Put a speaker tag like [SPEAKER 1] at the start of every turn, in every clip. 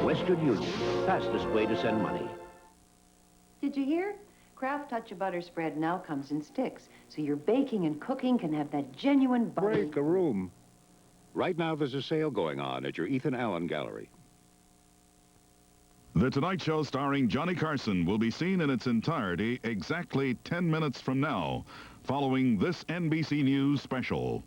[SPEAKER 1] Western Union, fastest way to send money.
[SPEAKER 2] Did you hear? Kraft Touch a Butter Spread now comes in sticks, so your baking and cooking can have that genuine butter.
[SPEAKER 3] Break a room.
[SPEAKER 1] Right now, there's a sale going on at your Ethan Allen Gallery.
[SPEAKER 4] The Tonight Show starring Johnny Carson will be seen in its entirety exactly 10 minutes from now, following this NBC News special.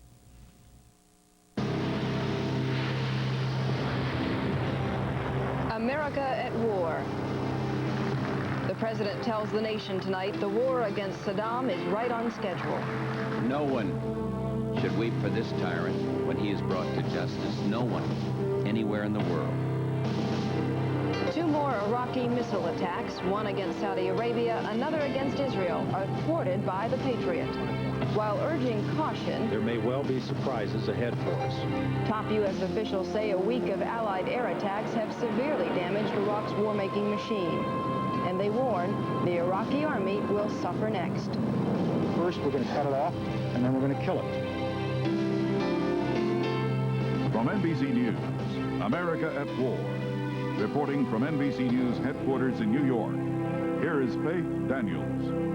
[SPEAKER 5] America at war. The president tells the nation tonight the war against Saddam is right on schedule.
[SPEAKER 6] No one should weep for this tyrant when he is brought to justice. No one, anywhere in the world.
[SPEAKER 5] 2 more Iraqi missile attacks, one against Saudi Arabia, another against Israel, are thwarted by the Patriot. While urging caution,
[SPEAKER 3] There may well be surprises ahead for us.
[SPEAKER 5] top U.S. officials say a week of Allied air attacks have severely damaged Iraq's war-making machine. And they warn the Iraqi army will suffer next.
[SPEAKER 7] First, we're going to cut it off, and then we're going to kill it.
[SPEAKER 4] From NBC News, America at War. Reporting from NBC News headquarters in New York, here is Faith Daniels.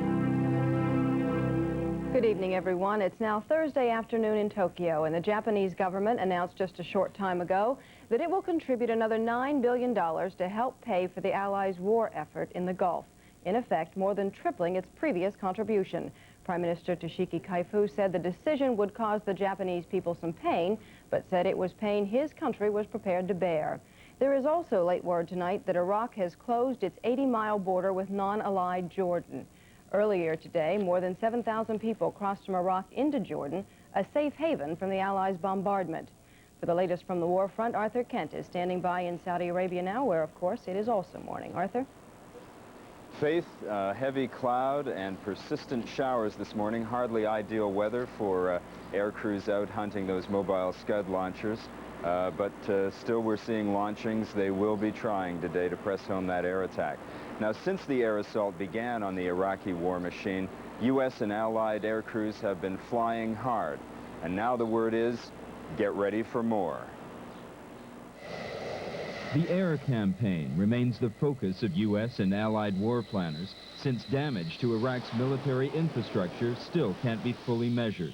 [SPEAKER 5] Good evening, everyone. It's now Thursday afternoon in Tokyo, and the Japanese government announced just a short time ago that it will contribute another $9 billion to help pay for the Allies' war effort in the Gulf, in effect more than tripling its previous contribution. Prime Minister Toshiki Kaifu said the decision would cause the Japanese people some pain, but said it was pain his country was prepared to bear. There is also late word tonight that Iraq has closed its 80-mile border with non-allied Jordan. Earlier today, more than 7,000 people crossed from Iraq into Jordan, a safe haven from the Allies' bombardment. For the latest from the war front, Arthur Kent is standing by in Saudi Arabia now, where, of course, it is also morning. Arthur?
[SPEAKER 8] Faith, heavy cloud and persistent showers this morning. Hardly ideal weather for air crews out hunting those mobile Scud launchers. But still we're seeing launchings. They will be trying today to press home that air attack. Now, since the air assault began on the Iraqi war machine, U.S. and allied air crews have been flying hard. And now the word is, get ready for more.
[SPEAKER 9] The air campaign remains the focus of U.S. and allied war planners, since damage to Iraq's military infrastructure still can't be fully measured.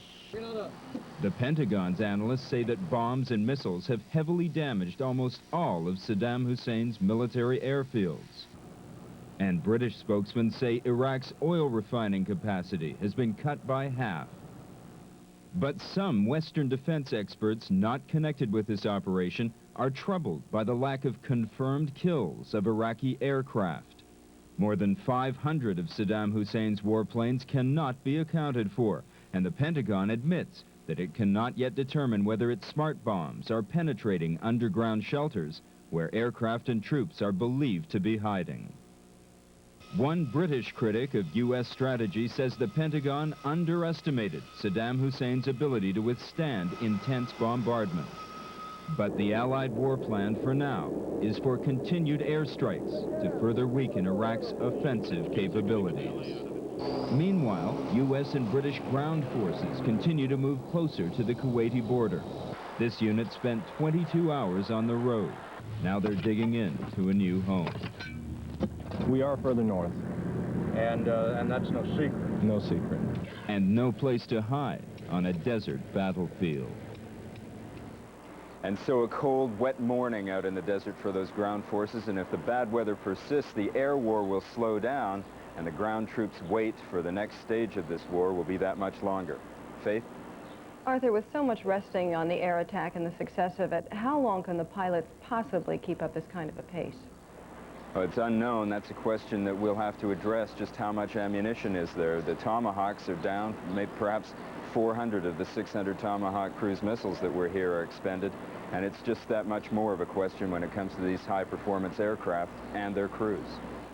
[SPEAKER 9] The Pentagon's analysts say that bombs and missiles have heavily damaged almost all of Saddam Hussein's military airfields. And British spokesmen say Iraq's oil refining capacity has been cut by half. But some Western defense experts not connected with this operation are troubled by the lack of confirmed kills of Iraqi aircraft. More than 500 of Saddam Hussein's warplanes cannot be accounted for, and the Pentagon admits that it cannot yet determine whether its smart bombs are penetrating underground shelters where aircraft and troops are believed to be hiding. One British critic of U.S. strategy says the Pentagon underestimated Saddam Hussein's ability to withstand intense bombardment. But the Allied war plan for now is for continued airstrikes to further weaken Iraq's offensive capabilities. Meanwhile, U.S. and British ground forces continue to move closer to the Kuwaiti border. This unit spent 22 hours on the road. Now they're digging in to a new home.
[SPEAKER 7] We are further north. And that's no secret.
[SPEAKER 3] No secret.
[SPEAKER 9] And no place to hide on a desert battlefield.
[SPEAKER 8] And so a cold, wet morning out in the desert for those ground forces, and if the bad weather persists, the air war will slow down, and the ground troops' wait for the next stage of this war will be that much longer. Faith?
[SPEAKER 5] Arthur, with so much resting on the air attack and the success of it, how long can the pilots possibly keep up this kind of a pace?
[SPEAKER 8] Well, it's unknown. That's a question that we'll have to address. Just how much ammunition is there? The Tomahawks are down. Maybe perhaps 400 of the 600 Tomahawk cruise missiles that were here are expended. And it's just that much more of a question when it comes to these high-performance aircraft and their crews.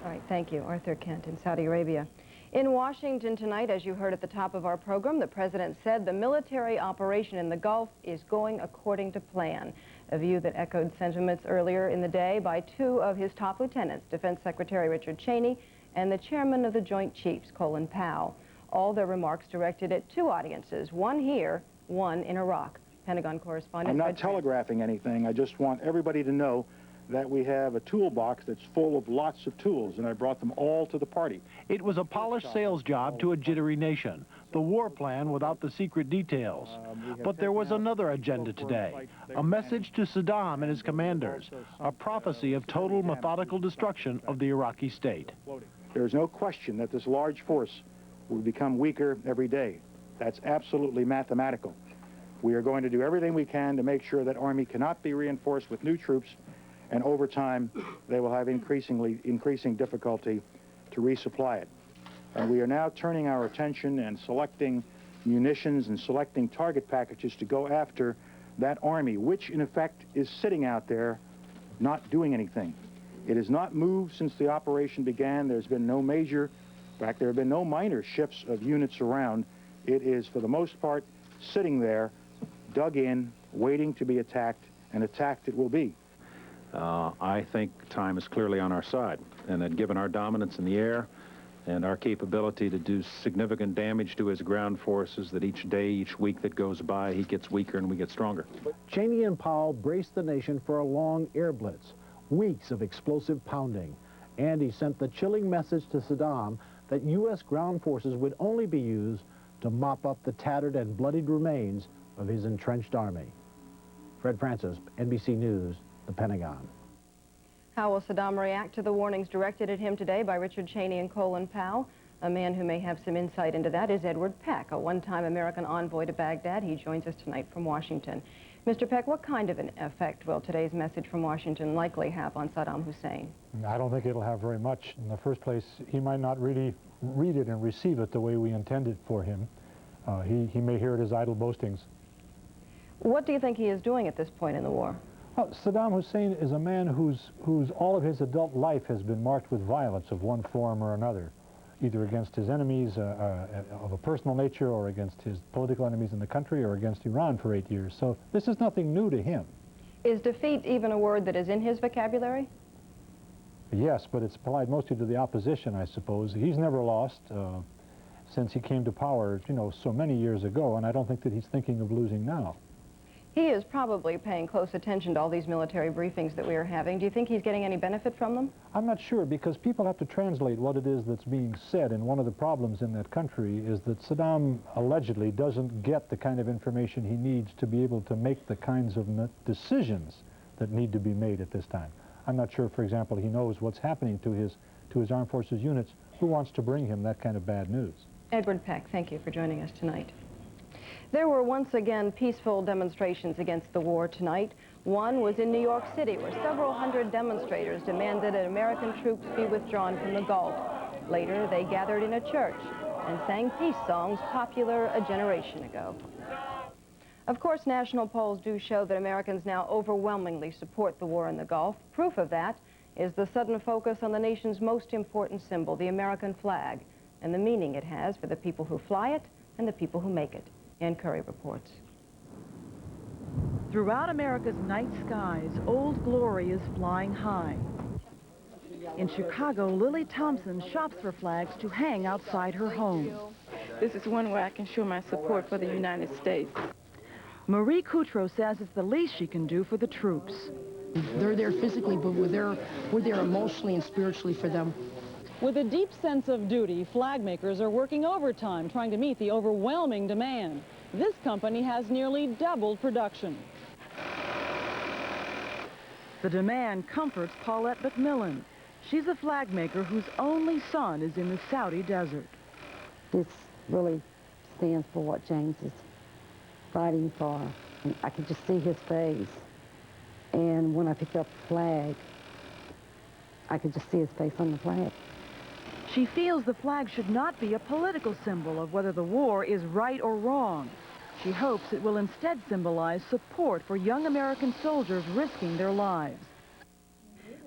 [SPEAKER 5] All right, thank you. Arthur Kent in Saudi Arabia. In Washington tonight, as you heard at the top of our program, the president said the military operation in the Gulf is going according to plan, a view that echoed sentiments earlier in the day by 2 of his top lieutenants, Defense Secretary Richard Cheney and the chairman of the Joint Chiefs, Colin Powell. All their remarks directed at 2 audiences, one here, one in Iraq. Pentagon correspondent...
[SPEAKER 7] I'm not telegraphing anything. I just want everybody to know
[SPEAKER 10] that we have a toolbox that's full of lots of tools, and I brought them all to the party.
[SPEAKER 3] It was a polished sales job to a jittery nation, the war plan without the secret details. But there was another agenda today, a message to Saddam and his commanders, a prophecy of total methodical destruction of the Iraqi state.
[SPEAKER 10] There's no question that this large force will become weaker every day. That's absolutely mathematical. We are going to do everything we can to make sure that army cannot be reinforced with new troops, and over time they will have increasing difficulty to resupply it. And we are now turning our attention and selecting munitions and selecting target packages to go after that army, which in effect is sitting out there not doing anything. It has not moved since the operation began. There's been no major, in fact, there have been no minor shifts of units around. It is, for the most part, sitting there, dug in, waiting to be attacked, and attacked it will be.
[SPEAKER 3] I think time is clearly on our side, and that given our dominance in the air and our capability to do significant damage to his ground forces, that each day, each week that goes by, he gets weaker and we get stronger.
[SPEAKER 11] Cheney and Powell braced the nation for a long air blitz, weeks of explosive pounding, and he sent the chilling message to Saddam that U.S. ground forces would only be used to mop up the tattered and bloodied remains of his entrenched army. Fred Francis, NBC News, the Pentagon.
[SPEAKER 5] How will Saddam react to the warnings directed at him today by Richard Cheney and Colin Powell? A man who may have some insight into that is Edward Peck, a one-time American envoy to Baghdad. He joins us tonight from Washington. Mr. Peck, what kind of an effect will today's message from Washington likely have on Saddam Hussein?
[SPEAKER 12] I don't think it'll have very much. In the first place, he might not really read it and receive it the way we intended for him. He may hear it as idle boastings.
[SPEAKER 5] What do you think he is doing at this point in the war?
[SPEAKER 12] Well, Saddam Hussein is a man whose all of his adult life has been marked with violence of one form or another, either against his enemies of a personal nature, or against his political enemies in the country, or against Iran for 8 years. So this is nothing new to him.
[SPEAKER 5] Is defeat even a word that is in his vocabulary?
[SPEAKER 12] Yes, but it's applied mostly to the opposition, I suppose. He's never lost since he came to power, you know, so many years ago, and I don't think that he's thinking of losing now.
[SPEAKER 5] He is probably paying close attention to all these military briefings that we are having. Do you think he's getting any benefit from them?
[SPEAKER 12] I'm not sure, because people have to translate what it is that's being said, and one of the problems in that country is that Saddam allegedly doesn't get the kind of information he needs to be able to make the kinds of decisions that need to be made at this time. I'm not sure, for example, he knows what's happening to his armed forces units. Who wants to bring him that kind of bad news?
[SPEAKER 5] Edward Peck, thank you for joining us tonight. There were once again peaceful demonstrations against the war tonight. One was in New York City, where several hundred demonstrators demanded that American troops be withdrawn from the Gulf. Later, they gathered in a church and sang peace songs popular a generation ago. Of course, national polls do show that Americans now overwhelmingly support the war in the Gulf. Proof of that is the sudden focus on the nation's most important symbol, the American flag, and the meaning it has for the people who fly it and the people who make it. Ann Curry reports.
[SPEAKER 13] Throughout America's night skies, Old Glory is flying high. In Chicago, Lily Thompson shops for flags to hang outside her home.
[SPEAKER 14] This is one way I can show my support for the United States.
[SPEAKER 13] Marie Coutreau says it's the least she can do for the troops.
[SPEAKER 15] They're there physically, but we're there emotionally and spiritually for them.
[SPEAKER 16] With a deep sense of duty, flag makers are working overtime trying to meet the overwhelming demand. This company has nearly doubled production.
[SPEAKER 13] The demand comforts Paulette McMillan. She's a flag maker whose only son is in the Saudi desert.
[SPEAKER 17] This really stands for what James is fighting for. And I could just see his face. And when I picked up the flag, I could just see his face on the flag.
[SPEAKER 13] She feels the flag should not be a political symbol of whether the war is right or wrong. She hopes it will instead symbolize support for young American soldiers risking their lives.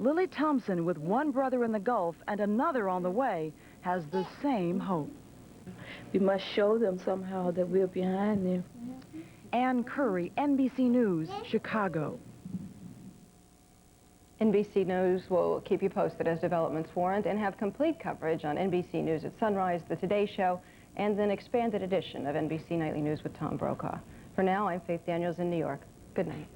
[SPEAKER 13] Lily Thompson, with one brother in the Gulf and another on the way, has the same hope.
[SPEAKER 14] We must show them somehow that we're behind them.
[SPEAKER 13] Ann Curry, NBC News, Chicago.
[SPEAKER 5] NBC News will keep you posted as developments warrant and have complete coverage on NBC News at sunrise, The Today Show, and an expanded edition of NBC Nightly News with Tom Brokaw. For now, I'm Faith Daniels in New York. Good night.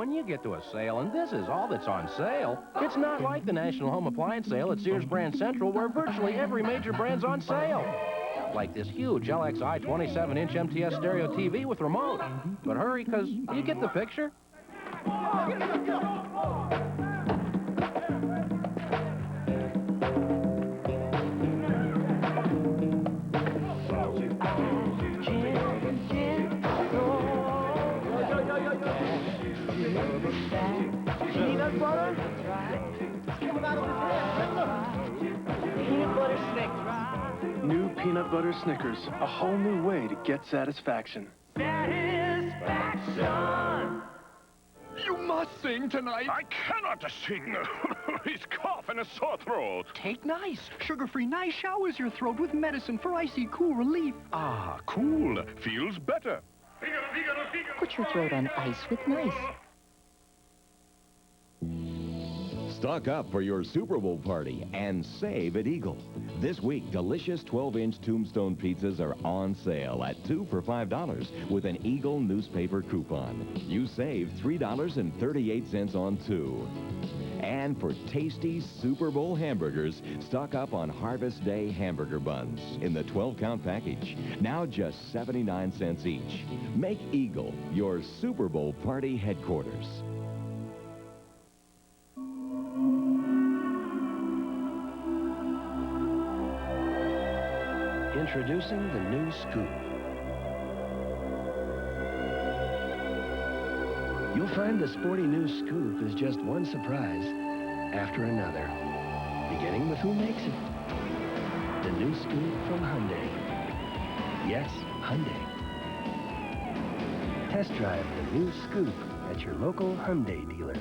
[SPEAKER 18] when you get to a sale and this is all that's on sale, it's not like the National Home Appliance Sale at Sears Brand Central where virtually every major brand's on sale. Like this huge LXI 27-inch MTS stereo TV with remote. But hurry, because you get the picture.
[SPEAKER 19] Peanut butter? Peanut butter Snickers.
[SPEAKER 20] New peanut butter Snickers. A whole new way to get satisfaction.
[SPEAKER 19] Satisfaction.
[SPEAKER 21] You must sing tonight. I cannot sing. He's cough and a sore throat.
[SPEAKER 22] Take Nice. Sugar-free Nice showers your throat with medicine for icy cool relief.
[SPEAKER 21] Ah, cool. Feels better.
[SPEAKER 23] Put your throat on ice with Nice.
[SPEAKER 24] Stock up for your Super Bowl party and save at Eagle. This week, delicious 12-inch Tombstone pizzas are on sale at 2 for $5 with an Eagle newspaper coupon. You save $3.38 on 2. And for tasty Super Bowl hamburgers, stock up on Harvest Day hamburger buns in the 12-count package. Now just 79 cents each. Make Eagle your Super Bowl party headquarters.
[SPEAKER 25] Introducing the new Scoop. You'll find the sporty new Scoop is just one surprise after another, beginning with who makes it. The new Scoop from Hyundai. Yes, Hyundai. Test drive the new Scoop at your local Hyundai dealer.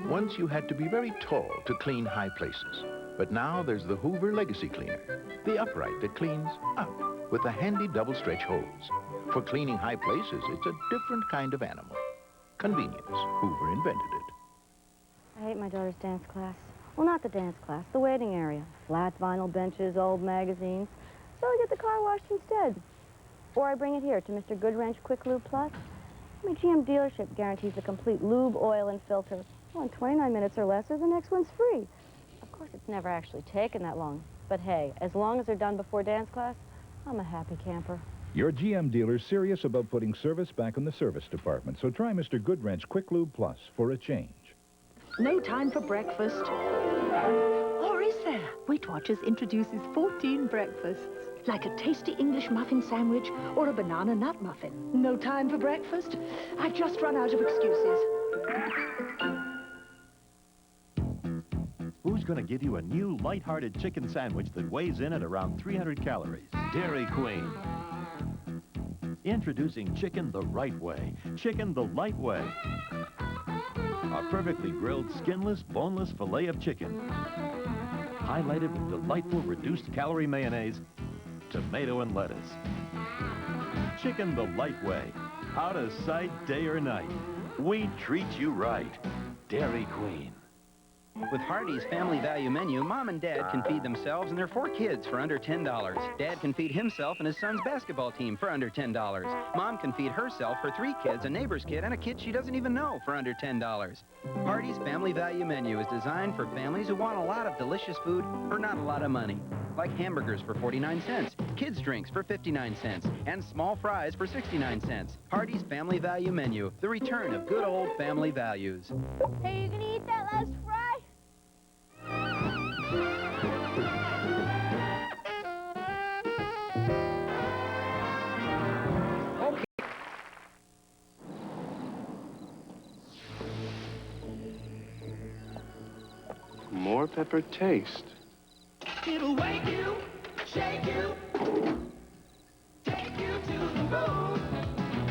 [SPEAKER 26] Once you had to be very tall to clean high places. But now there's the Hoover Legacy Cleaner, the upright that cleans up with a handy double-stretch hose. For cleaning high places, it's a different kind of animal. Convenience. Hoover invented it.
[SPEAKER 5] I hate my daughter's dance class. Well, not the dance class, the waiting area. Flat vinyl benches, old magazines. So I get the car washed instead. Or I bring it here to Mr. Goodwrench Quick Lube Plus. My GM dealership guarantees a complete lube, oil, and filter. Well, in 29 minutes or less, or the next one's free. Of course, it's never actually taken that long. But hey, as long as they're done before dance class, I'm a happy camper.
[SPEAKER 4] Your GM dealer's serious about putting service back in the service department, so try Mr. Goodwrench Quick Lube Plus for a change.
[SPEAKER 27] No time for breakfast. Or is there? Weight Watchers introduces 14 breakfasts, like a tasty English muffin sandwich or a banana nut muffin. No time for breakfast? I've just run out of excuses.
[SPEAKER 28] Who's going to give you a new light-hearted chicken sandwich that weighs in at around 300 calories? Dairy Queen. Introducing chicken the right way. Chicken the light way. A perfectly grilled, skinless, boneless filet of chicken. Highlighted with delightful reduced-calorie mayonnaise, tomato and lettuce. Chicken the light way. Out of sight, day or night. We treat you right. Dairy Queen.
[SPEAKER 6] With Hardee's Family Value Menu, Mom and Dad can feed themselves and their 4 kids for under $10. Dad can feed himself and his son's basketball team for under $10. Mom can feed herself, her 3 kids, a neighbor's kid, and a kid she doesn't even know for under $10. Hardee's Family Value Menu is designed for families who want a lot of delicious food for not a lot of money. Like hamburgers for 49 cents, kids' drinks for 59 cents, and small fries for 69 cents. Hardee's Family Value Menu, the return of good old family values.
[SPEAKER 19] Hey, you gonna eat that last fry? Okay.
[SPEAKER 20] More pepper taste.
[SPEAKER 19] It'll wake you, shake you, take you to the moon.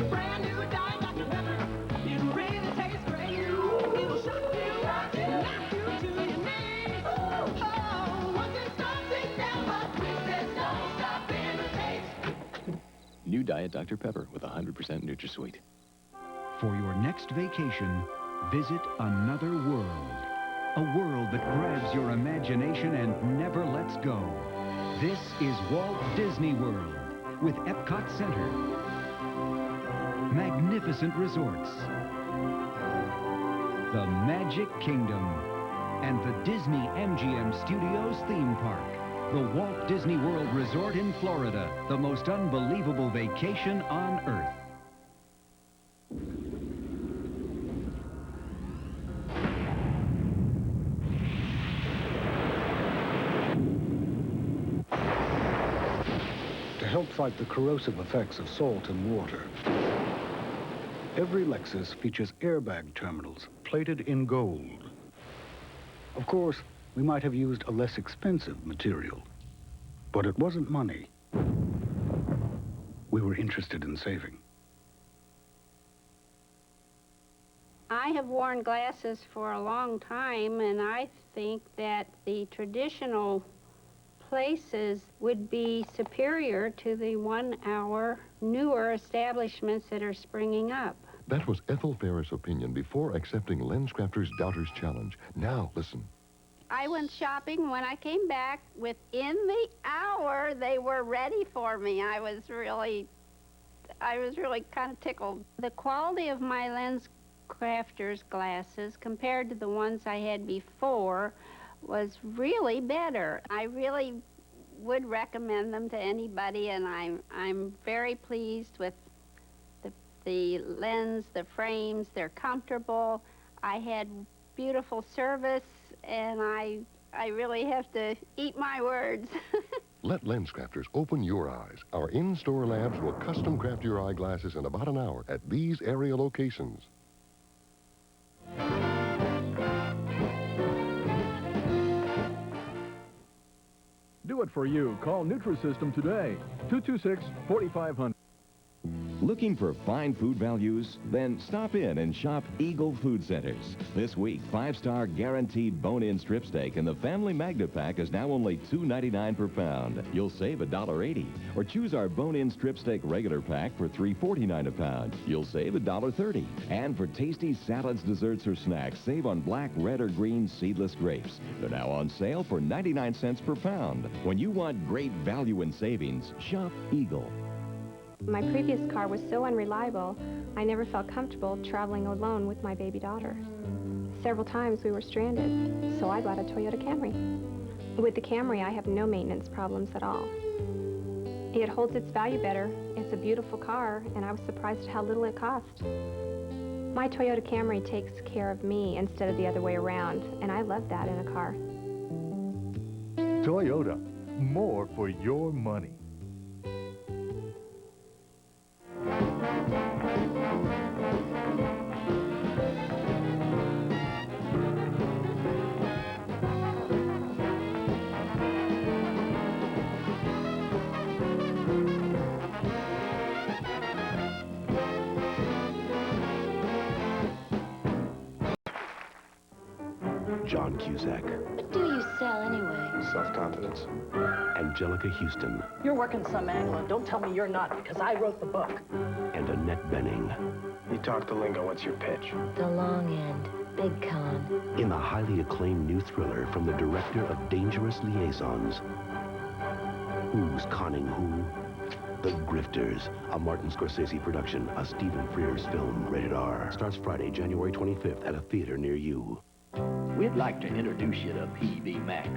[SPEAKER 19] Brand new Diet Dr. Pepper. It'll really taste great. It'll shock you, knock you to your knees. Oh, once it starts, it never quits. There's no stopping the taste.
[SPEAKER 29] New Diet Dr. Pepper with 100% NutraSweet.
[SPEAKER 30] For your next vacation, visit another world. A world that grabs your imagination and never lets go. This is Walt Disney World. with Epcot Center, magnificent resorts, the Magic Kingdom, and the Disney MGM Studios theme park. The Walt Disney World Resort in Florida, the most unbelievable vacation on Earth.
[SPEAKER 1] To help fight the corrosive effects of salt and water, every Lexus features airbag terminals plated in gold. Of course, we might have used a less expensive material, but it wasn't money we were interested in saving.
[SPEAKER 2] I have worn glasses for a long time, and I think that the traditional places would be superior to the 1 hour newer establishments that are springing up.
[SPEAKER 3] That was Ethel Ferris' opinion before accepting LensCrafters Doubters Challenge. Now, listen.
[SPEAKER 2] I went shopping. When I came back, within the hour, they were ready for me. I was really kind of tickled. The quality of my LensCrafters glasses compared to the ones I had before was really better. I really would recommend them to anybody, and I'm very pleased with the lens, the frames. They're comfortable. I had beautiful service, and I really have to eat my words.
[SPEAKER 3] Let LensCrafters open your eyes. Our in-store labs will custom craft your eyeglasses in about an hour at these area locations.
[SPEAKER 7] Do it for you. Call Nutrisystem today. 226-4500.
[SPEAKER 24] Looking for fine food values? Then stop in and shop Eagle Food Centers. This week, 5-star guaranteed bone-in strip steak in the Family Magna Pack is now only $2.99 per pound. You'll save $1.80. Or choose our bone-in strip steak regular pack for $3.49 a pound. You'll save $1.30. And for tasty salads, desserts, or snacks, save on black, red, or green seedless grapes. They're now on sale for 99 cents per pound. When you want great value and savings, shop Eagle.
[SPEAKER 8] My previous car was so unreliable, I never felt comfortable traveling alone with my baby daughter. Several times we were stranded, so I bought a Toyota Camry. With the Camry, I have no maintenance problems at all. It holds its value better. It's a beautiful car, and I was surprised at how little it cost. My Toyota Camry takes care of me instead of the other way around, and I love that in a car.
[SPEAKER 9] Toyota, more for your money.
[SPEAKER 25] John Cusack.
[SPEAKER 27] What do you sell anyway?
[SPEAKER 25] Self-confidence. Angelica Houston.
[SPEAKER 10] You're working some angle, and don't tell me you're not, because I wrote the book.
[SPEAKER 25] And Annette Bening.
[SPEAKER 1] You talk the lingo. What's your pitch?
[SPEAKER 27] The long end. Big con.
[SPEAKER 25] In the highly acclaimed new thriller from the director of Dangerous Liaisons. Who's conning who? The Grifters, a Martin Scorsese production, a Stephen Frears film, rated R. Starts Friday, January 25th at a theater near you.
[SPEAKER 11] We'd like to introduce you to PB Max.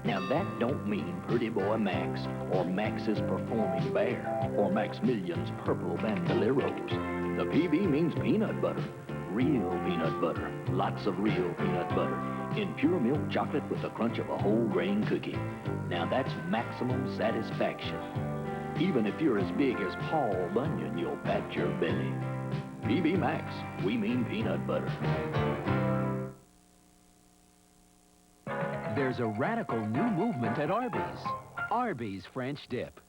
[SPEAKER 11] Now that don't mean Pretty Boy Max, or Max's Performing Bear, or Maximilian's Purple Bandoleros. The PB means peanut butter. Real peanut butter. Lots of real peanut butter. In pure milk chocolate with the crunch of a whole grain cookie. Now that's maximum satisfaction. Even if you're as big as Paul Bunyan, you'll pat your belly. PB Max, we mean peanut butter.
[SPEAKER 12] There's a radical new movement at Arby's. Arby's French Dip.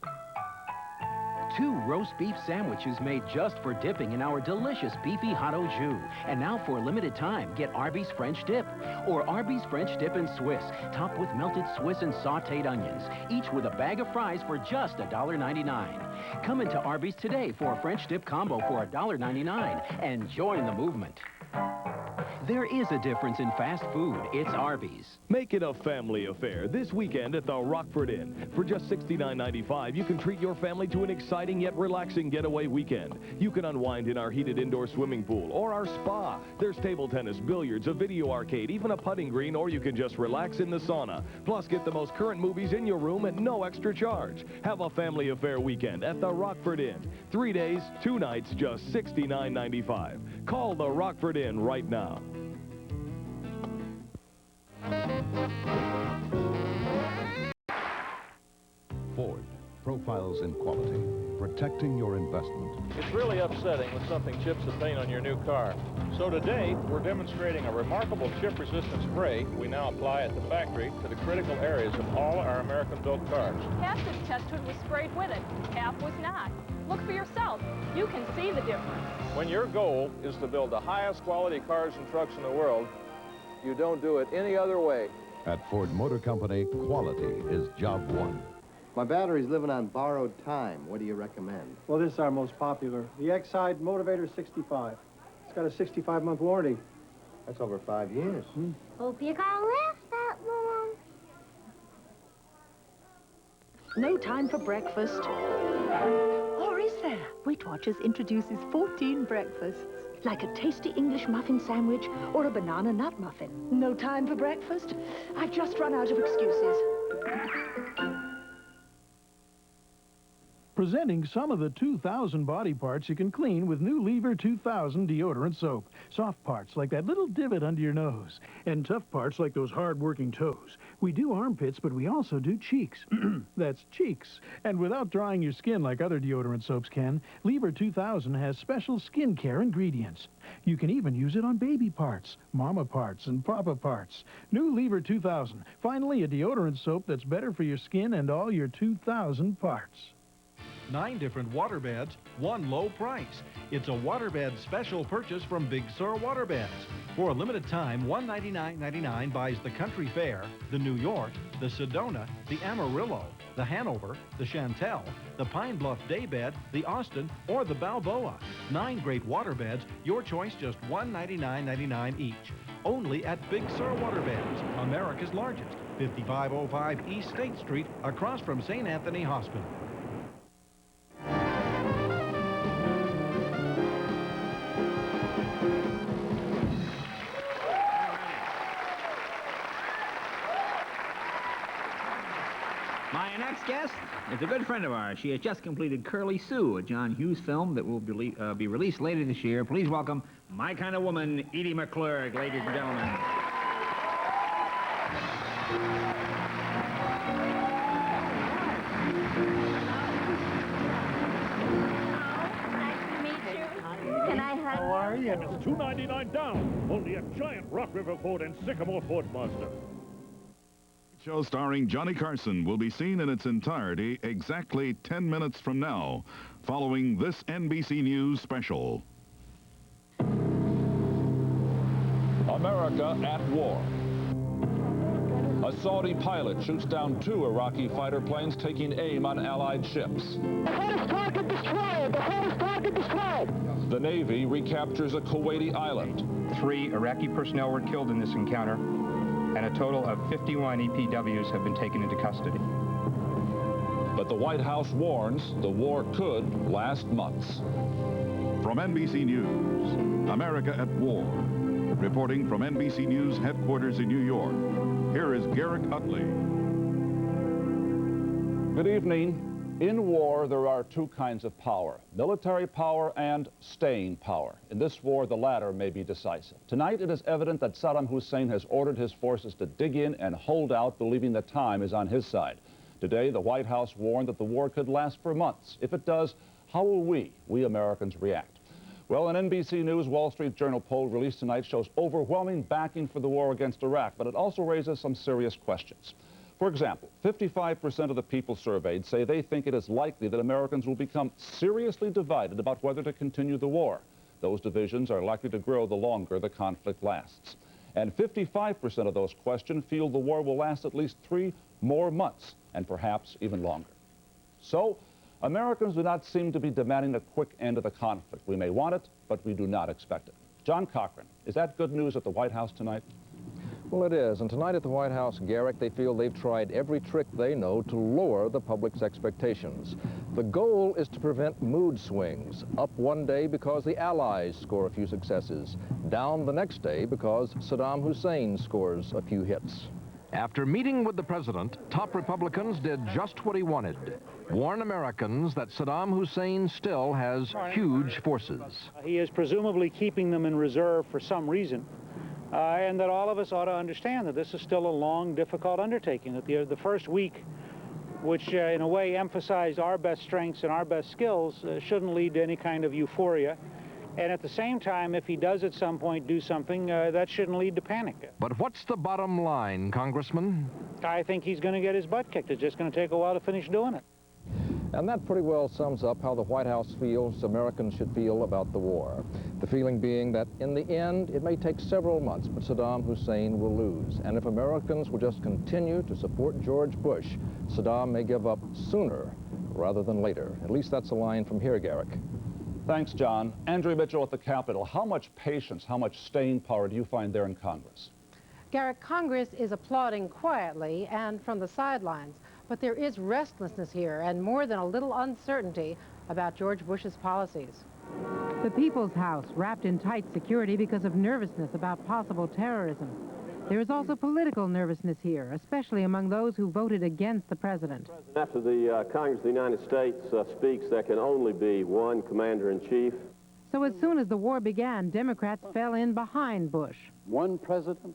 [SPEAKER 12] 2 roast beef sandwiches made just for dipping in our delicious beefy hot au jus. And now for a limited time, get Arby's French Dip. Or Arby's French Dip and Swiss, topped with melted Swiss and sauteed onions. Each with a bag of fries for just $1.99. Come into Arby's today for a French Dip combo for $1.99 and join the movement. There is a difference in fast food. It's Arby's.
[SPEAKER 7] Make it a family affair this weekend at the Rockford Inn. For just $69.95, you can treat your family to an exciting yet relaxing getaway weekend. You can unwind in our heated indoor swimming pool or our spa. There's table tennis, billiards, a video arcade, even a putting green, or you can just relax in the sauna. Plus, get the most current movies in your room at no extra charge. Have a family affair weekend at the Rockford Inn. 3 days, 2 nights, just $69.95. Call the Rockford Inn right now.
[SPEAKER 13] Ford profiles in quality, protecting your investment.
[SPEAKER 14] It's really upsetting when something chips the paint on your new car. So today, we're demonstrating a remarkable chip-resistant spray we now apply at the factory to the critical areas of all our American-built cars.
[SPEAKER 15] Half this test hood was sprayed with it, half was not. Look for yourself. You can see the difference.
[SPEAKER 14] When your goal is to build the highest quality cars and trucks in the world, you don't do it any other way.
[SPEAKER 13] At Ford Motor Company, quality is job one.
[SPEAKER 16] My battery's living on borrowed time. What do you recommend?
[SPEAKER 17] Well, this is our most popular. The X-Side Motivator 65. It's got a 65-month warranty.
[SPEAKER 16] That's over 5 years.
[SPEAKER 18] Hope your car lasts that long.
[SPEAKER 27] No time for breakfast. Or is there? Weight Watchers introduces 14 breakfasts, like a tasty English muffin sandwich or a banana nut muffin. No time for breakfast? I've just run out of excuses.
[SPEAKER 21] Presenting some of the 2,000 body parts you can clean with new Lever 2000 deodorant soap. Soft parts like that little divot under your nose, and tough parts like those hard-working toes. We do armpits, but we also do cheeks. That's cheeks. And without drying your skin like other deodorant soaps can, Lever 2000 has special skincare ingredients. You can even use it on baby parts, mama parts, and papa parts. New Lever 2000. Finally, a deodorant soap that's better for your skin and all your 2,000 parts.
[SPEAKER 22] 9 different waterbeds, 1 low price. It's a waterbed special purchase from Big Sur Waterbeds. For a limited time, $199.99 buys the Country Fair, the New York, the Sedona, the Amarillo, the Hanover, the Chantel, the Pine Bluff Daybed, the Austin, or the Balboa. 9 great waterbeds, your choice just $199.99 each. Only at Big Sur Waterbeds, America's largest, 5505 East State Street, across from St. Anthony Hospital.
[SPEAKER 23] My next guest is a good friend of ours. She has just completed Curly Sue, a John Hughes film that will be released later this year. Please welcome my kind of woman, Edie McClurg, ladies and gentlemen.
[SPEAKER 18] Can I hug?
[SPEAKER 26] How are you? It's $2.99 down. Only a giant Rock River Ford and Sycamore Ford Mazda.
[SPEAKER 4] Show starring Johnny Carson will be seen in its entirety exactly 10 minutes from now, following this NBC News special.
[SPEAKER 31] America at war. A Saudi pilot shoots down 2 Iraqi fighter planes taking aim on Allied ships.
[SPEAKER 18] The hottest target destroyed! The hottest target destroyed!
[SPEAKER 31] The Navy recaptures a Kuwaiti island.
[SPEAKER 32] 3 Iraqi personnel were killed in this encounter, and a total of 51 EPWs have been taken into custody.
[SPEAKER 31] But the White House warns the war could last months.
[SPEAKER 4] From NBC News, America at War. Reporting from NBC News headquarters in New York, here is Garrick Utley.
[SPEAKER 31] Good evening. In war, there are 2 kinds of power, military power and staying power. In this war, the latter may be decisive. Tonight, it is evident that Saddam Hussein has ordered his forces to dig in and hold out, believing that time is on his side. Today, the White House warned that the war could last for months. If it does, how will we Americans, react? Well, an NBC News Wall Street Journal poll released tonight shows overwhelming backing for the war against Iraq, but it also raises some serious questions. For example, 55% of the people surveyed say they think it is likely that Americans will become seriously divided about whether to continue the war. Those divisions are likely to grow the longer the conflict lasts. And 55% of those questioned feel the war will last at least 3 more months, and perhaps even longer. So, Americans do not seem to be demanding a quick end to the conflict. We may want it, but we do not expect it. John Cochran, is that good news at the White House tonight?
[SPEAKER 2] Well, it is. And tonight at the White House, Garrick, they feel they've tried every trick they know to lower the public's expectations. The goal is to prevent mood swings. Up one day because the Allies score a few successes. Down the next day because Saddam Hussein scores a few hits.
[SPEAKER 3] After meeting with the president, top Republicans did just what he wanted. Warn Americans that Saddam Hussein still has huge forces.
[SPEAKER 5] He is presumably keeping them in reserve for some reason. And that all of us ought to understand that this is still a long, difficult undertaking, that the first week, which in a way emphasized our best strengths and our best skills, shouldn't lead to any kind of euphoria. And at the same time, if he does at some point do something, that shouldn't lead to panic.
[SPEAKER 3] But what's the bottom line, Congressman?
[SPEAKER 5] I think he's going to get his butt kicked. It's just going to take a while to finish doing it.
[SPEAKER 2] And that pretty well sums up how the White House feels Americans should feel about the war. The feeling being that in the end, it may take several months, but Saddam Hussein will lose. And if Americans will just continue to support George Bush, Saddam may give up sooner rather than later. At least that's a line from here, Garrick.
[SPEAKER 31] Thanks, John. Andrea Mitchell at the Capitol. How much patience, how much staying power do you find there in Congress?
[SPEAKER 6] Garrick, Congress is applauding quietly and from the sidelines, but there is restlessness here and more than a little uncertainty about George Bush's policies.
[SPEAKER 8] The People's House, wrapped in tight security because of nervousness about possible terrorism. There is also political nervousness here, especially among those who voted against the president.
[SPEAKER 9] After the Congress of the United States speaks, there can only be one commander-in-chief.
[SPEAKER 8] So as soon as the war began, Democrats fell in behind Bush.
[SPEAKER 19] One president,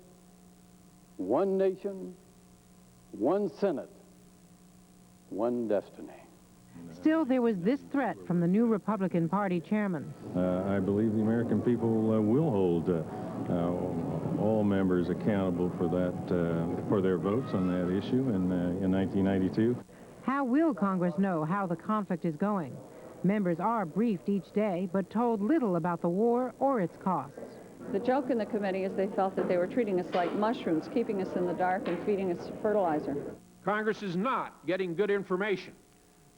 [SPEAKER 19] one nation, one Senate, one destiny.
[SPEAKER 8] Still, there was this threat from the new Republican Party chairman.
[SPEAKER 20] I believe the American people will hold all members accountable for that, for their votes on that issue in 1992.
[SPEAKER 8] How will Congress know how the conflict is going? Members are briefed each day, but told little about the war or its costs.
[SPEAKER 24] The joke in the committee is they felt that they were treating us like mushrooms, keeping us in the dark and feeding us fertilizer.
[SPEAKER 28] Congress is not getting good information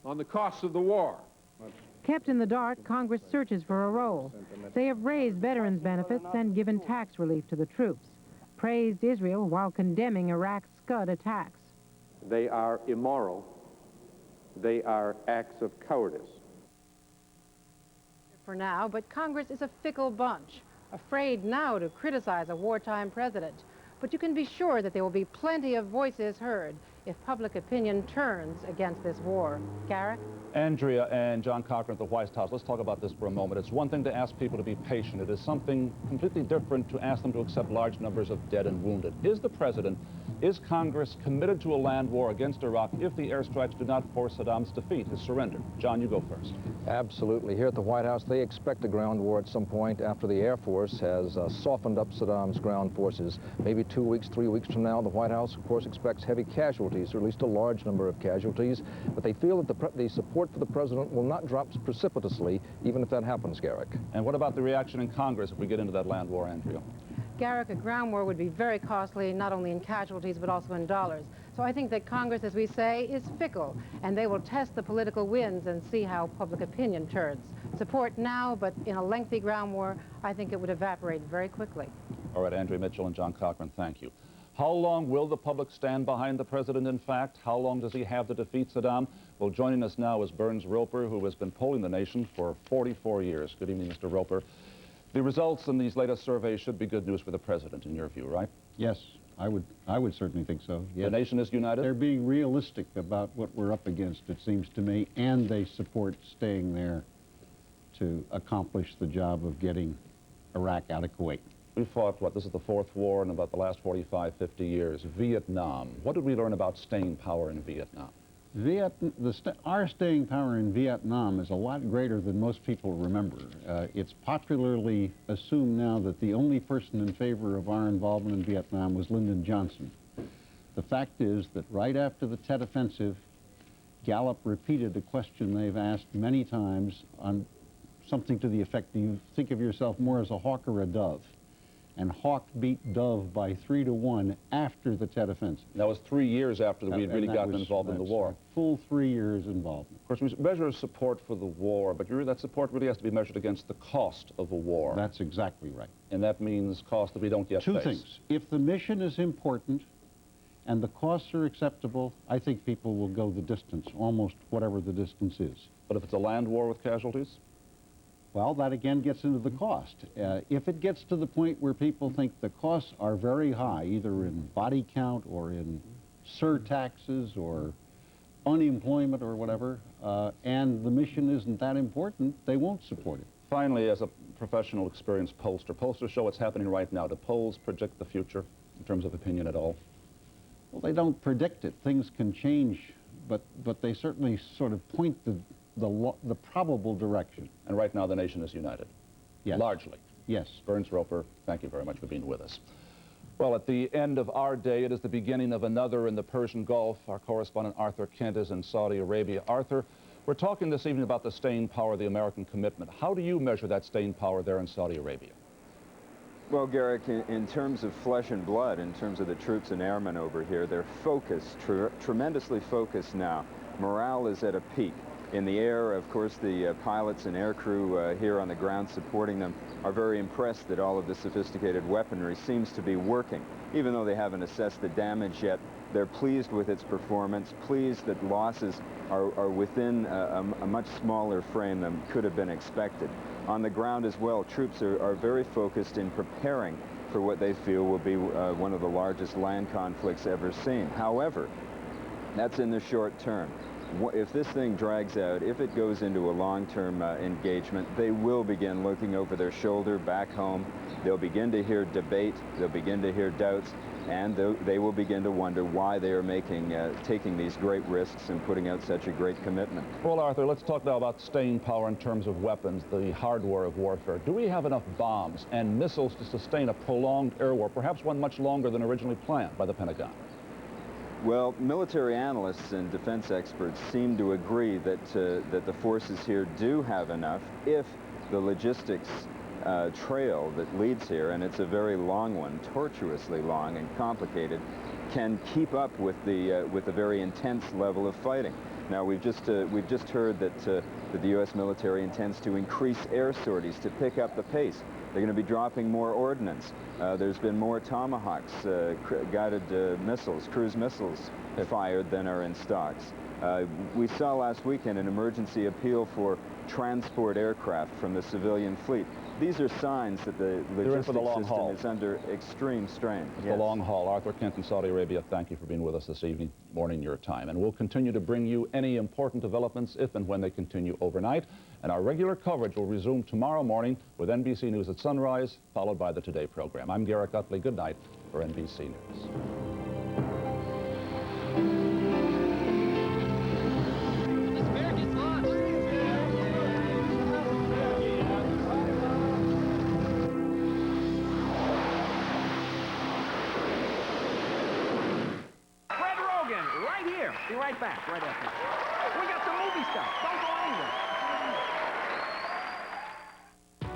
[SPEAKER 28] on the costs of the war.
[SPEAKER 8] Kept in the dark, Congress searches for a role. They have raised veterans' benefits and given tax relief to the troops, praised Israel while condemning Iraq's Scud attacks.
[SPEAKER 29] They are immoral. They are acts of cowardice.
[SPEAKER 6] For now, but Congress is a fickle bunch, afraid now to criticize a wartime president. But you can be sure that there will be plenty of voices heard if public opinion turns against this war. Garrick?
[SPEAKER 31] Andrea and John Cochran at the White House, let's talk about this for a moment. It's one thing to ask people to be patient. It is something completely different to ask them to accept large numbers of dead and wounded. Is Congress committed to a land war against Iraq if the airstrikes do not force Saddam's defeat, his surrender? John, you go first.
[SPEAKER 2] Absolutely. Here at the White House, they expect a ground war at some point after the Air Force has softened up Saddam's ground forces. Maybe 2 weeks, 3 weeks from now, the White House, of course, expects heavy casualties, or at least a large number of casualties. But they feel that the support for the president will not drop precipitously, even if that happens, Garrick.
[SPEAKER 31] And what about the reaction in Congress if we get into that land war, Andrea?
[SPEAKER 6] Garrick, a ground war would be very costly, not only in casualties, but also in dollars. So I think that Congress, as we say, is fickle, and they will test the political winds and see how public opinion turns. Support now, but in a lengthy ground war, I think it would evaporate very quickly.
[SPEAKER 31] All right, Andrea Mitchell and John Cochran, thank you. How long will the public stand behind the president, in fact? How long does he have to defeat Saddam? Well, joining us now is Burns Roper, who has been polling the nation for 44 years. Good evening, Mr. Roper. The results in these latest surveys should be good news for the president, in your view, right?
[SPEAKER 30] Yes, I would certainly think so. Yes.
[SPEAKER 31] The nation is united?
[SPEAKER 30] They're being realistic about what we're up against, it seems to me, and they support staying there to accomplish the job of getting Iraq out of Kuwait.
[SPEAKER 31] We fought, what, this is the fourth war in about the last 45, 50 years. Vietnam. What did we learn about staying power in Vietnam?
[SPEAKER 30] Our staying power in Vietnam is a lot greater than most people remember. It's popularly assumed now that the only person in favor of our involvement in Vietnam was Lyndon Johnson. The fact is that right after the Tet Offensive, Gallup repeated a question they've asked many times on something to the effect, do you think of yourself more as a hawk or a dove? and Hawk beat Dove by 3-1 after the Tet Offensive.
[SPEAKER 31] That was 3 years after we had really gotten involved in the war.
[SPEAKER 30] Full 3 years involvement.
[SPEAKER 31] Of course, we measure support for the war, but that support really has to be measured against the cost of a war.
[SPEAKER 30] That's exactly right.
[SPEAKER 31] And that means cost that we don't yet face.
[SPEAKER 30] Two things. If the mission is important and the costs are acceptable, I think people will go the distance, almost whatever the distance is.
[SPEAKER 31] But if it's a land war with casualties?
[SPEAKER 30] Well, that again gets into the cost. If it gets to the point where people think the costs are very high, either in body count or in surtaxes or unemployment or whatever, and the mission isn't that important, they won't support it.
[SPEAKER 31] Finally, as a professional experienced pollster, pollsters show what's happening right now. Do polls predict the future in terms of opinion at all?
[SPEAKER 30] Well, they don't predict it. Things can change, but they certainly sort of point the probable direction.
[SPEAKER 31] And right now the nation is united?
[SPEAKER 30] Yes.
[SPEAKER 31] Largely?
[SPEAKER 30] Yes.
[SPEAKER 31] Burns Roper, thank you very much for being with us. Well, at the end of our day, it is the beginning of another in the Persian Gulf. Our correspondent Arthur Kent is in Saudi Arabia. Arthur, we're talking this evening about the staying power of the American commitment. How do you measure that staying power there in Saudi Arabia?
[SPEAKER 1] Well, Garrick, in terms of flesh and blood, in terms of the troops and airmen over here, they're focused, tremendously focused now. Morale is at a peak. In the air, of course, the pilots and aircrew here on the ground supporting them are very impressed that all of the sophisticated weaponry seems to be working. Even though they haven't assessed the damage yet, they're pleased with its performance, pleased that losses are within a much smaller frame than could have been expected. On the ground as well, troops are very focused in preparing for what they feel will be one of the largest land conflicts ever seen. However, that's in the short term. If this thing drags out, if it goes into a long-term engagement, they will begin looking over their shoulder back home. They'll begin to hear debate, they'll begin to hear doubts, and they will begin to wonder why they are taking these great risks and putting out such a great commitment.
[SPEAKER 31] Well, Arthur, let's talk now about staying power in terms of weapons, the hardware of warfare. Do we have enough bombs and missiles to sustain a prolonged air war, perhaps one much longer than originally planned by the Pentagon?
[SPEAKER 1] Well, military analysts and defense experts seem to agree that the forces here do have enough if the logistics trail that leads here, and it's a very long one, tortuously long and complicated, can keep up with the very intense level of fighting. Now, we've just heard that the U.S. military intends to increase air sorties to pick up the pace. They're going to be dropping more ordnance. There's been more Tomahawks, guided missiles, cruise missiles fired than are in stocks. We saw last weekend an emergency appeal for transport aircraft from the civilian fleet. These are signs that the logistics system is under extreme strain.
[SPEAKER 31] It's the long haul. Arthur Kent in Saudi Arabia, thank you for being with us this evening, morning your time. And we'll continue to bring you any important developments if and when they continue overnight. And our regular coverage will resume tomorrow morning with NBC News at sunrise, followed by the Today program. I'm Garrick Utley. Good night for NBC News.
[SPEAKER 23] Be right back, right after. We got some movie stuff. Don't go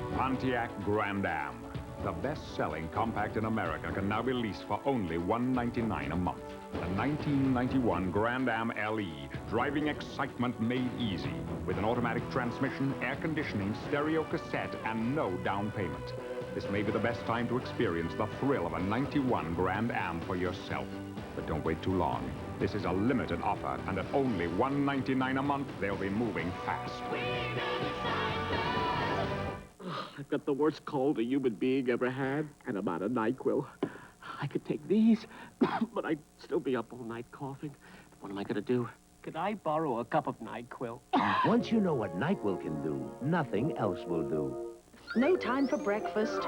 [SPEAKER 23] anywhere.
[SPEAKER 7] Pontiac Grand Am, the best-selling compact in America, can now be leased for only $199 a month. The 1991 Grand Am LE, driving excitement made easy, with an automatic transmission, air conditioning, stereo cassette, and no down payment. This may be the best time to experience the thrill of a 91 Grand Am for yourself. But don't wait too long. This is a limited offer, and at only $199 a month, they'll be moving fast.
[SPEAKER 10] I've got the worst cold a human being ever had, and I'm out of NyQuil. I could take these, but I'd still be up all night coughing. What am I going to do? Could I borrow a cup of NyQuil?
[SPEAKER 11] Once you know what NyQuil can do, nothing else will do.
[SPEAKER 12] No time for breakfast.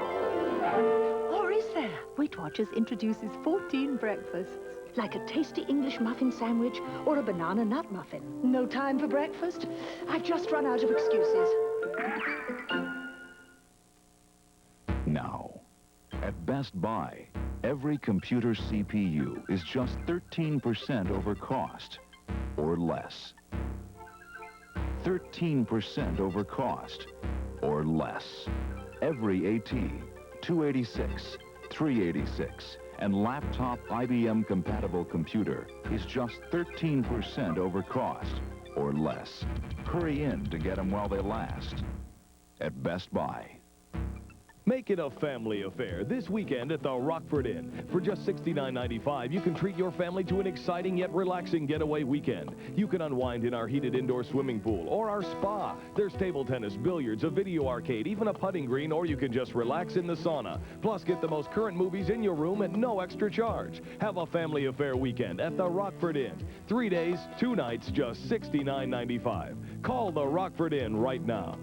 [SPEAKER 12] Or is there? Weight Watchers introduces 14 breakfasts. Like a tasty English muffin sandwich or a banana nut muffin. No time for breakfast? I've just run out of excuses.
[SPEAKER 13] Now, at Best Buy, every computer CPU is just 13% over cost, or less. 13% over cost, or less. Every AT, 286, $386, and laptop IBM-compatible computer is just 13% over cost, or less. Hurry in to get them while they last at Best Buy.
[SPEAKER 4] Make it a family affair this weekend at the Rockford Inn. For just $69.95, you can treat your family to an exciting yet relaxing getaway weekend. You can unwind in our heated indoor swimming pool or our spa. There's table tennis, billiards, a video arcade, even a putting green, or you can just relax in the sauna. Plus, get the most current movies in your room at no extra charge. Have a family affair weekend at the Rockford Inn. 3 days, 2 nights, just $69.95. Call the Rockford Inn right now.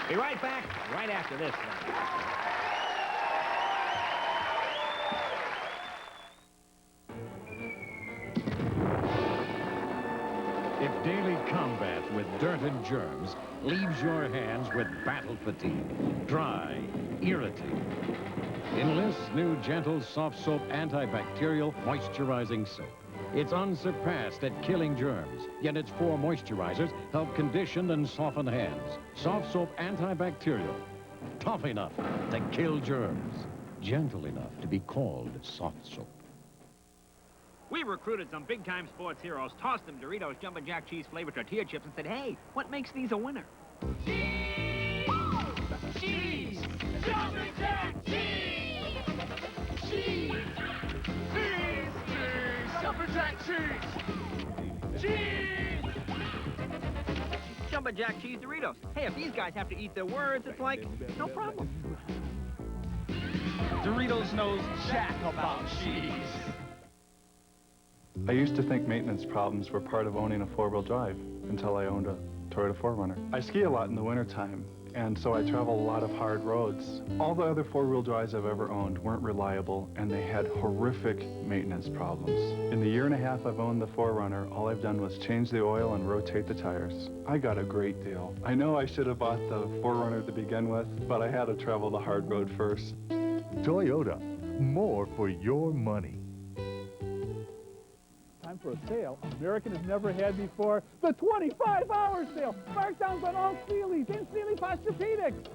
[SPEAKER 23] Be right back right after this.
[SPEAKER 14] If daily combat with dirt and germs leaves your hands with battle fatigue, dry, irritating, enlist new Gentle Soft Soap Antibacterial Moisturizing Soap. It's unsurpassed at killing germs, yet its 4 moisturizers help condition and soften hands. Soft Soap Antibacterial. Tough enough to kill germs. Gentle enough to be called soft soap.
[SPEAKER 23] We recruited some big-time sports heroes, tossed them Doritos Jumbo Jack Cheese flavored tortilla chips, and said, hey, what makes these a winner?
[SPEAKER 15] Cheese! Jumbo Jack Cheese! Cheese! Cheese! Jumbo Jack Cheese! Cheese!
[SPEAKER 23] Jumbo Jack Cheese Doritos. Hey, if these guys have to eat their words, it's like, no problem.
[SPEAKER 15] Doritos knows jack about cheese.
[SPEAKER 16] I used to think maintenance problems were part of owning a 4-wheel drive until I owned a Toyota 4Runner. I ski a lot in the wintertime, and so I travel a lot of hard roads. All the other 4-wheel drives I've ever owned weren't reliable, and they had horrific maintenance problems. In the year and a half I've owned the 4Runner, all I've done was change the oil and rotate the tires. I got a great deal. I know I should have bought the 4Runner to begin with, but I had to travel the hard road first.
[SPEAKER 17] Toyota, more for your money.
[SPEAKER 18] Time for a sale American has never had before. The 25-hour sale. Markdowns on all Sealy's and Sealy Posturepedics.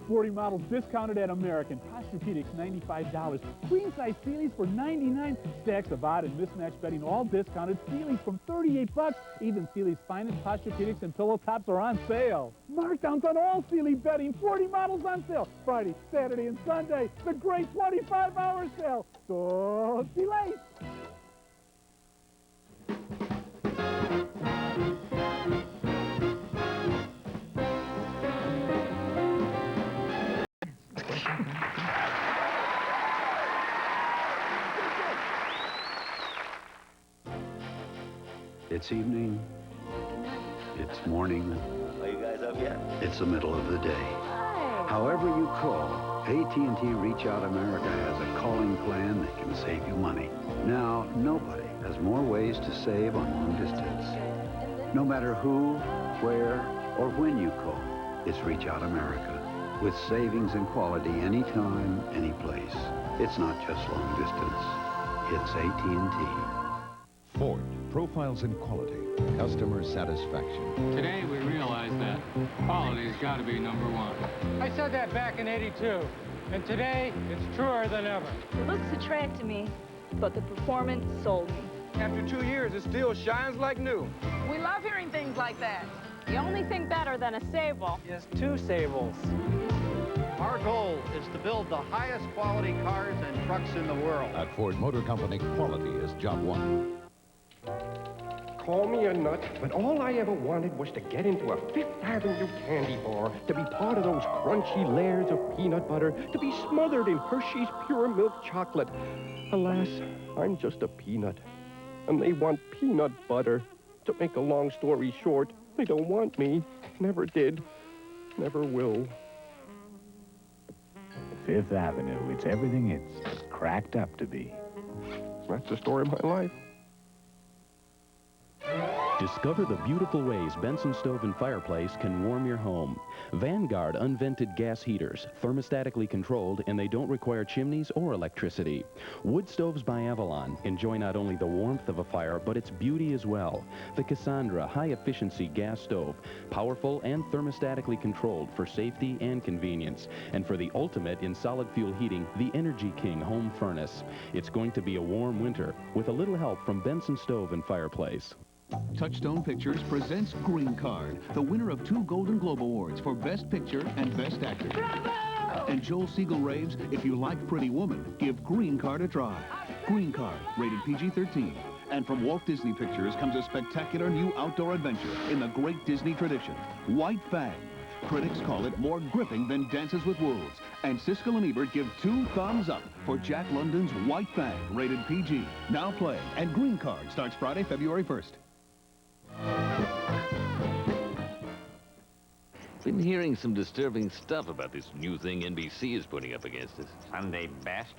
[SPEAKER 18] 40 models discounted at American. Posturepedics, $95. Queen-size Sealy's for $99. Stacks of odd and mismatched bedding, all discounted. Sealy's from $38. Even Sealy's finest Posturepedics and pillow tops are on sale. Markdowns on all Sealy bedding. 40 models on sale. Friday, Saturday, and Sunday. The great 25-hour sale. Don't be late.
[SPEAKER 21] It's evening. It's morning.
[SPEAKER 22] Are you guys up yet?
[SPEAKER 21] It's the middle of the day.
[SPEAKER 22] Hi.
[SPEAKER 21] However you call, AT&T Reach Out America has a calling plan that can save you money. Now, nobody has more ways to save on long distance. No matter who, where, or when you call, it's Reach Out America. With savings and quality anytime, any place. It's not just long distance. It's AT&T.
[SPEAKER 25] Ford profiles in quality, customer satisfaction.
[SPEAKER 26] Today we realize that quality's got to be #1.
[SPEAKER 27] I said that back in '82, and today it's truer than ever.
[SPEAKER 32] The looks attracted me, but the performance sold me.
[SPEAKER 27] After 2 years, it still shines like new.
[SPEAKER 33] We love hearing things like that. The only thing better than a Sable
[SPEAKER 27] is 2 Sables. Our goal is to build the highest quality cars and trucks in the world.
[SPEAKER 25] At Ford Motor Company, quality is job one.
[SPEAKER 34] Call me a nut, but all I ever wanted was to get into a Fifth Avenue candy bar, to be part of those crunchy layers of peanut butter, to be smothered in Hershey's pure milk chocolate. Alas, I'm just a peanut, and they want peanut butter. To make a long story short, they don't want me. Never did. Never will.
[SPEAKER 35] Fifth Avenue, it's everything it's cracked up to be.
[SPEAKER 34] That's the story of my life.
[SPEAKER 1] Discover the beautiful ways Benson Stove and Fireplace can warm your home. Vanguard unvented gas heaters, thermostatically controlled, and they don't require chimneys or electricity. Wood stoves by Avalon enjoy not only the warmth of a fire, but its beauty as well. The Cassandra high-efficiency gas stove, powerful and thermostatically controlled for safety and convenience. And for the ultimate in solid fuel heating, the Energy King home furnace. It's going to be a warm winter with a little help from Benson Stove and Fireplace.
[SPEAKER 2] Touchstone Pictures presents Green Card, the winner of 2 Golden Globe Awards for Best Picture and Best Actor. Bravo! And Joel Siegel raves, if you like Pretty Woman, give Green Card a try. Green Card, rated PG-13. And from Walt Disney Pictures comes a spectacular new outdoor adventure in the great Disney tradition, White Fang. Critics call it more gripping than Dances with Wolves. And Siskel and Ebert give 2 thumbs up for Jack London's White Fang, rated PG. Now playing, and Green Card starts Friday, February 1st.
[SPEAKER 3] Been hearing some disturbing stuff about this new thing NBC is putting up against us.
[SPEAKER 23] Sunday best.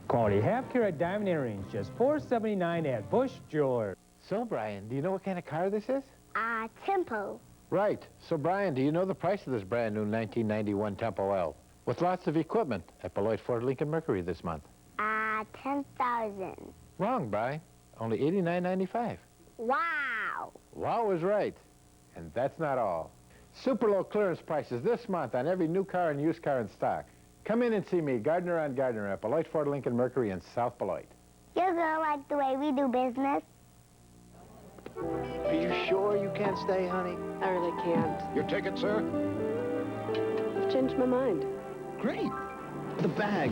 [SPEAKER 5] Quality half-carat diamond earrings, just $4.79 at Bush Jewelers.
[SPEAKER 11] So, Brian, do you know what kind of car this is?
[SPEAKER 6] Tempo.
[SPEAKER 11] Right. So, Brian, do you know the price of this brand new 1991 Tempo L? With lots of equipment at Beloit Ford Lincoln Mercury this month.
[SPEAKER 6] 10,000.
[SPEAKER 11] Wrong, Brian. Only $89.95.
[SPEAKER 6] Wow.
[SPEAKER 11] Wow is right. And that's not all. Super low clearance prices this month on every new car and used car in stock. Come in and see me, Gardner on Gardner, at Beloit Ford Lincoln Mercury in South Beloit.
[SPEAKER 6] You're gonna like the way we do business.
[SPEAKER 11] Are you sure you can't stay, honey?
[SPEAKER 7] I really can't.
[SPEAKER 11] Your ticket, sir?
[SPEAKER 7] I've changed my mind.
[SPEAKER 11] Great. The bag.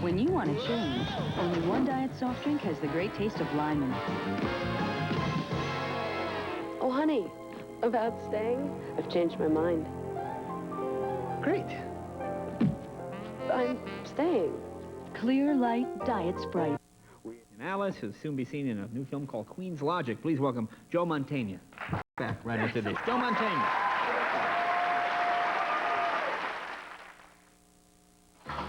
[SPEAKER 8] When you want to change, only one diet soft drink has the great taste of lime.
[SPEAKER 7] Oh, honey, about staying, I've changed my mind.
[SPEAKER 11] Great.
[SPEAKER 7] I'm staying.
[SPEAKER 8] Clear Light Diet Sprite.
[SPEAKER 23] And Alice, who'll soon be seen in a new film called Queen's Logic. Please welcome Joe Mantegna. Back right after this. Joe Mantegna.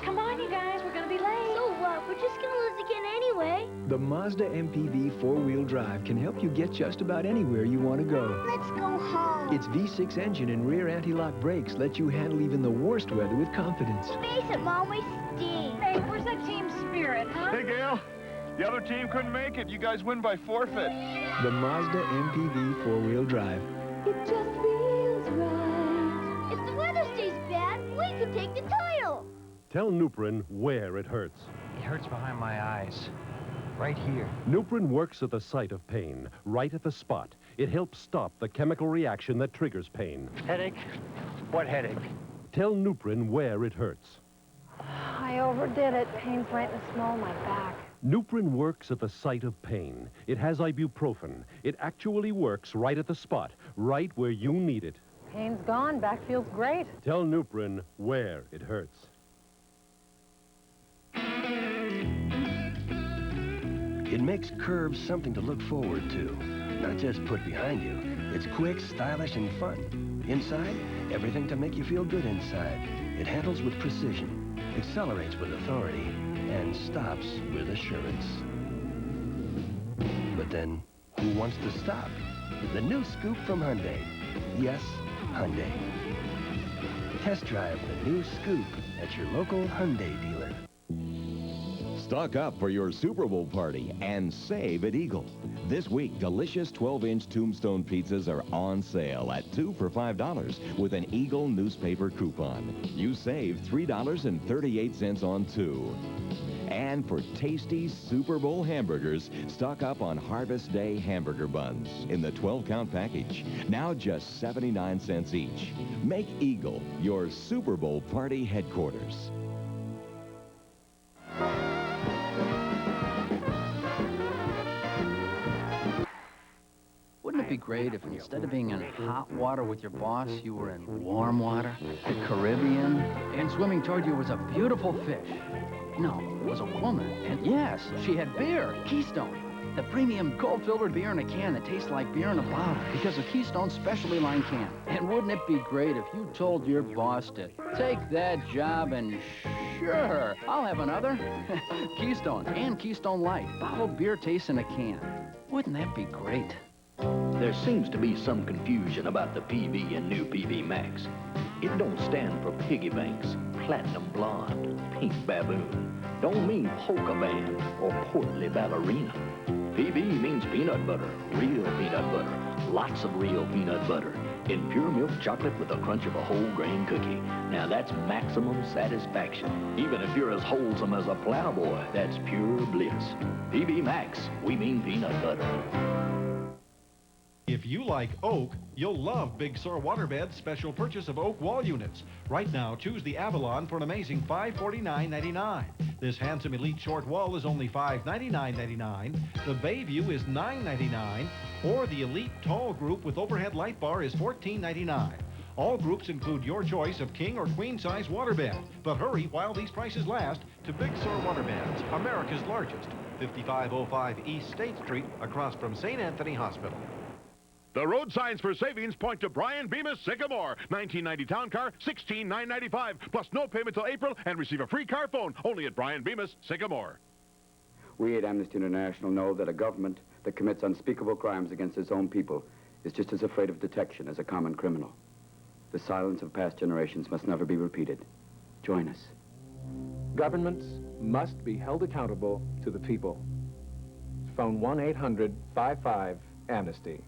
[SPEAKER 6] Come on, you guys, we're gonna be late. So what? We're just gonna lose again anyway.
[SPEAKER 9] The Mazda MPV four-wheel drive can help you get just about anywhere you want to go.
[SPEAKER 6] Let's go home.
[SPEAKER 9] Its V6 engine and rear anti-lock brakes let you handle even the worst weather with confidence.
[SPEAKER 6] Face it, Mom, we stink. Hey, where's that team spirit, huh?
[SPEAKER 19] Hey, Gail. The other team couldn't make it. You guys win by forfeit.
[SPEAKER 9] The Mazda MPV four-wheel drive.
[SPEAKER 6] It just feels right. If the weather stays bad, we could take the title.
[SPEAKER 20] Tell Nuprin where it hurts.
[SPEAKER 24] It hurts behind my eyes. Right here.
[SPEAKER 20] Nuprin works at the site of pain, right at the spot. It helps stop the chemical reaction that triggers pain.
[SPEAKER 24] Headache? What headache?
[SPEAKER 20] Tell Nuprin where it hurts.
[SPEAKER 12] I overdid it. Pain's right in the small of my back.
[SPEAKER 20] Nuprin works at the site of pain. It has ibuprofen. It actually works right at the spot, right where you need it.
[SPEAKER 12] Pain's gone. Back feels great.
[SPEAKER 20] Tell Nuprin where it hurts.
[SPEAKER 28] It makes curves something to look forward to, not just put behind you. It's quick, stylish, and fun. Inside, everything to make you feel good inside. It handles with precision, accelerates with authority, and stops with assurance. But then, who wants to stop? The new scoop from Hyundai. Yes, Hyundai. Test drive the new scoop at your local Hyundai dealer.
[SPEAKER 29] Stock up for your Super Bowl party and save at Eagle. This week, delicious 12-inch Tombstone pizzas are on sale at 2 for $5 with an Eagle newspaper coupon. You save $3.38 on 2. And for tasty Super Bowl hamburgers, stock up on Harvest Day hamburger buns in the 12-count package. Now just 79 cents each. Make Eagle your Super Bowl party headquarters.
[SPEAKER 4] it be great if instead of being in hot water with your boss, you were in warm water, the Caribbean, and swimming toward you was a beautiful fish? No, it was a woman. And yes, she had beer, Keystone. The premium cold-filtered beer in a can that tastes like beer in a bottle because of Keystone's specialty line can. And wouldn't it be great if you told your boss to take that job and sure, I'll have another. Keystone and Keystone Light, bottled beer taste in a can. Wouldn't that be great?
[SPEAKER 10] There seems to be some confusion about the PV and new PV Max. It don't stand for Piggy Banks, Platinum Blonde, Pink Baboon. Don't mean polka band or portly ballerina. PB means peanut butter, real peanut butter, lots of real peanut butter, in pure milk chocolate with the crunch of a whole grain cookie. Now that's maximum satisfaction. Even if you're as wholesome as a plowboy, that's pure bliss. PB Max, we mean peanut butter.
[SPEAKER 13] If you like oak, you'll love Big Sur Waterbed's special purchase of oak wall units. Right now, choose the Avalon for an amazing $549.99. This handsome elite short wall is only $599.99. The Bayview is $999, or the elite tall group with overhead light bar is $14.99. All groups include your choice of king or queen size waterbed. But hurry while these prices last to Big Sur Waterbeds, America's largest, 5505 East State Street, across from St. Anthony Hospital.
[SPEAKER 19] The road signs for savings point to Brian Bemis Sycamore. 1990 town car, $16,995, plus no payment till April, and receive a free car phone only at Brian Bemis Sycamore.
[SPEAKER 14] We at Amnesty International know that a government that commits unspeakable crimes against its own people is just as afraid of detection as a common criminal. The silence of past generations must never be repeated. Join us.
[SPEAKER 15] Governments must be held accountable to the people. Phone 1-800-55-AMNESTY.